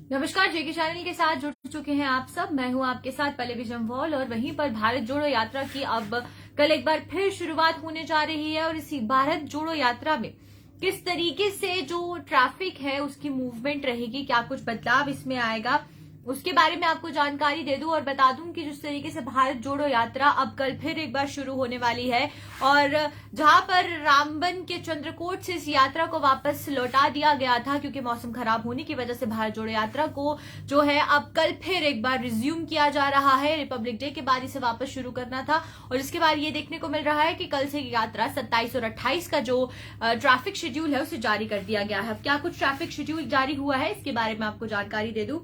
नमस्कार, जेके चैनल के साथ जुड़ चुके हैं आप सब। मैं हूं आपके साथ पल्लवी जम्वाल और वहीं पर भारत जोड़ो यात्रा की अब कल एक बार फिर शुरुआत होने जा रही है। और इसी भारत जोड़ो यात्रा में किस तरीके से जो ट्रैफिक है उसकी मूवमेंट रहेगी, क्या कुछ बदलाव इसमें आएगा, उसके बारे में आपको जानकारी दे दूं और बता दूं कि जिस तरीके से भारत जोड़ो यात्रा अब कल फिर एक बार शुरू होने वाली है और जहां पर रामबन के चंद्रकोट से इस यात्रा को वापस लौटा दिया गया था क्योंकि मौसम खराब होने की वजह से भारत जोड़ो यात्रा को जो है अब कल फिर एक बार रिज्यूम किया जा रहा है। रिपब्लिक डे के बाद इसे वापस शुरू करना था और इसके बाद ये देखने को मिल रहा है कि कल से यात्रा 27 और 28 का जो ट्रैफिक शेड्यूल है उसे जारी कर दिया गया है। अब क्या कुछ ट्रैफिक शेड्यूल जारी हुआ है इसके बारे में आपको जानकारी दे दूं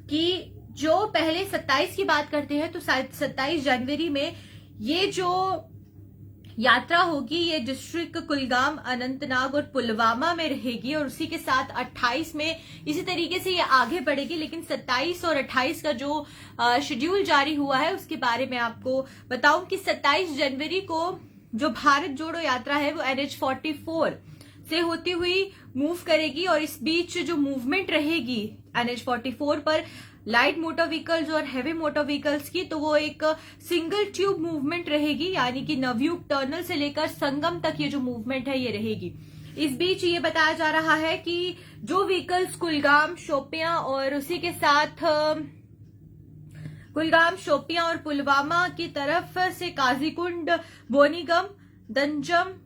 कि जो पहले 27 की बात करते हैं तो 27 जनवरी में ये जो यात्रा होगी ये डिस्ट्रिक्ट कुलगाम, अनंतनाग और पुलवामा में रहेगी और उसी के साथ 28 में इसी तरीके से ये आगे बढ़ेगी। लेकिन 27 और 28 का जो शेड्यूल जारी हुआ है उसके बारे में आपको बताऊं कि 27 जनवरी को जो भारत जोड़ो यात्रा है वो NH44 से होती हुई मूव करेगी और इस बीच जो मूवमेंट रहेगी NH44 पर लाइट मोटर व्हीकल्स और हैवी मोटर व्हीकल्स की, तो वो एक सिंगल ट्यूब मूवमेंट रहेगी, यानी कि नवयुग टनल से लेकर संगम तक ये जो मूवमेंट है ये रहेगी। इस बीच ये बताया जा रहा है कि जो व्हीकल्स कुलगाम, शोपियां और उसी के साथ कुलगाम, शोपियां और पुलवामा की तरफ से काजीकुंड, बोनीगम, दंजम,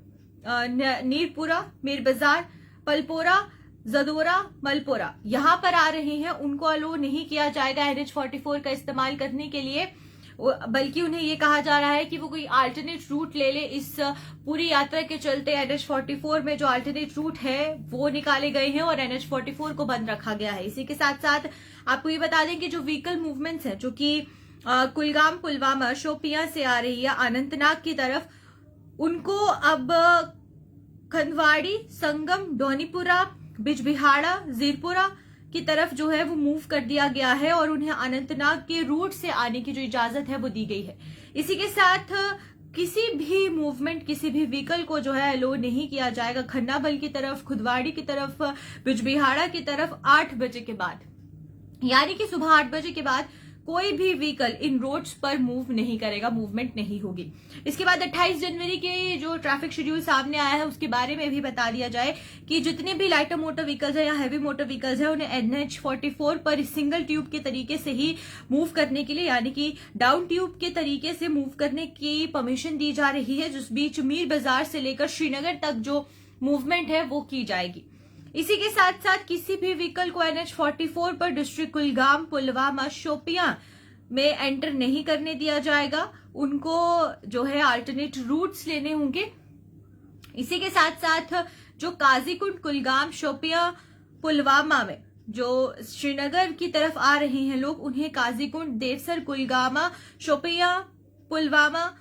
नीरपुरा, मीर बाजार, पलपोरा, जदोरा, मलपोरा यहां पर आ रहे हैं उनको अलो नहीं किया जाएगा NH44 का इस्तेमाल करने के लिए, बल्कि उन्हें ये कहा जा रहा है कि वो कोई अल्टरनेट रूट ले ले। इस पूरी यात्रा के चलते NH44 में जो अल्टरनेट रूट है वो निकाले गए हैं और NH44 को बंद रखा गया है। इसी के साथ साथ आपको ये बता दें कि जो व्हीकल मूवमेंट्स है जो कि कुलगाम, पुलवामा, शोपियां से आ रही है अनंतनाग की तरफ, उनको अब खंदवाड़ी, संगम, डोनीपुरा, बिजबिहाड़ा, जीरपुरा की तरफ जो है वो मूव कर दिया गया है और उन्हें अनंतनाग के रूट से आने की जो इजाजत है वो दी गई है। इसी के साथ किसी भी मूवमेंट, किसी भी व्हीकल को जो है अलो नहीं किया जाएगा खन्नाबल की तरफ, खुदवाड़ी की तरफ, बिजबिहाड़ा की तरफ 8 बजे के बाद, यानी कि सुबह 8 बजे के बाद कोई भी व्हीकल इन रोड्स पर मूव नहीं करेगा, मूवमेंट नहीं होगी। इसके बाद 28 जनवरी के जो ट्रैफिक शेड्यूल सामने आया है उसके बारे में भी बता दिया जाए कि जितने भी लाइटर मोटर व्हीकल्स है या हैवी मोटर व्हीकल्स है उन्हें NH44 पर सिंगल ट्यूब के तरीके से ही मूव करने के लिए, यानी कि डाउन ट्यूब के तरीके से मूव करने की परमिशन दी जा रही है, जिस बीच मीर बाजार से लेकर श्रीनगर तक जो मूवमेंट है वो की जाएगी। इसी के साथ साथ किसी भी व्हीकल को NH44 पर डिस्ट्रिक्ट कुलगाम, पुलवामा, शोपियां में एंटर नहीं करने दिया जाएगा, उनको जो है अल्टरनेट रूट्स लेने होंगे। इसी के साथ साथ जो काजीकुंड, कुलगाम, शोपियां, पुलवामा में जो श्रीनगर की तरफ आ रहे हैं लोग, उन्हें काजीकुंड, देवसर, कुलगामा, शोपियां, पुलवामा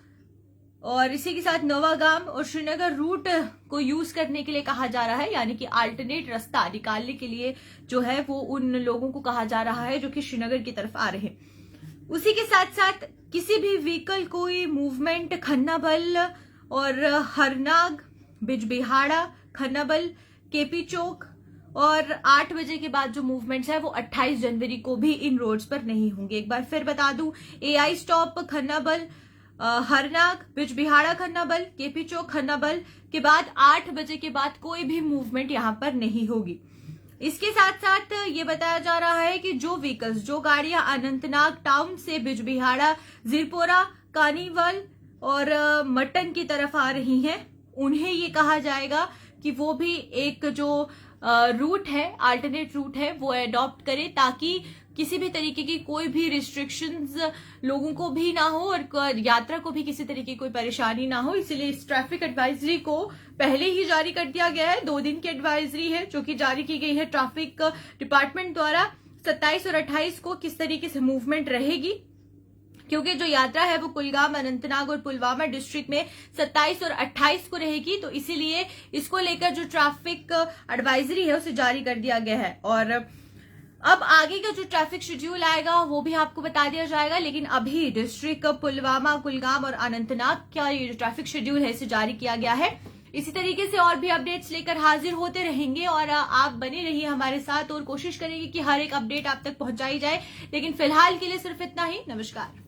और इसी के साथ नवागाम और श्रीनगर रूट को यूज करने के लिए कहा जा रहा है, यानी कि अल्टरनेट रास्ता निकालने के लिए जो है वो उन लोगों को कहा जा रहा है जो कि श्रीनगर की तरफ आ रहे हैं। उसी के साथ साथ किसी भी व्हीकल कोई मूवमेंट खन्नाबल और हरनाग, बिजबिहाड़ा, खन्नाबल, केपी चौक और 8 बजे के बाद जो मूवमेंट्स है वो 28 जनवरी को भी इन रोड्स पर नहीं होंगे। एक बार फिर बता दूं, AI stop Khannabal, Harnag, Bijbehara, Khannabal, KP chowk, Khannabal के बाद 8 बजे के बाद कोई भी मूवमेंट यहां पर नहीं होगी। इसके साथ साथ ये बताया जा रहा है कि जो व्हीकल्स, जो गाड़ियां अनंतनाग टाउन से बिजबिहाड़ा, जीरपोरा, कानीवल और मटन की तरफ आ रही हैं, उन्हें ये कहा जाएगा कि वो भी एक जो रूट है, अल्टरनेट रूट है, वो अडॉप्ट करें ताकि किसी भी तरीके की कोई भी रिस्ट्रिक्शंस लोगों को भी ना हो और यात्रा को भी किसी तरीके की कोई परेशानी ना हो। इसलिए इस ट्रैफिक एडवाइजरी को पहले ही जारी कर दिया गया है। 2 दिन की एडवाइजरी है जो कि जारी की गई है ट्रैफिक डिपार्टमेंट द्वारा। 27 और 28 को किस तरीके से मूवमेंट रहेगी, क्योंकि जो यात्रा है वो कुलगाम, अनंतनाग और पुलवामा डिस्ट्रिक्ट में 27 और 28 को रहेगी, तो इसीलिए इसको लेकर जो ट्रैफिक एडवाइजरी है उसे जारी कर दिया गया है। और अब आगे का जो ट्रैफिक शेड्यूल आएगा वो भी आपको बता दिया जाएगा, लेकिन अभी डिस्ट्रिक्ट पुलवामा, कुलगाम और अनंतनाग का ये जो ट्रैफिक शेड्यूल है इसे जारी किया गया है। इसी तरीके से और भी अपडेट्स लेकर हाजिर होते रहेंगे और आप बने रहिए हमारे साथ और कोशिश करेंगे कि हर एक अपडेट आप तक पहुंचाई जाए। लेकिन फिलहाल के लिए सिर्फ इतना ही। नमस्कार।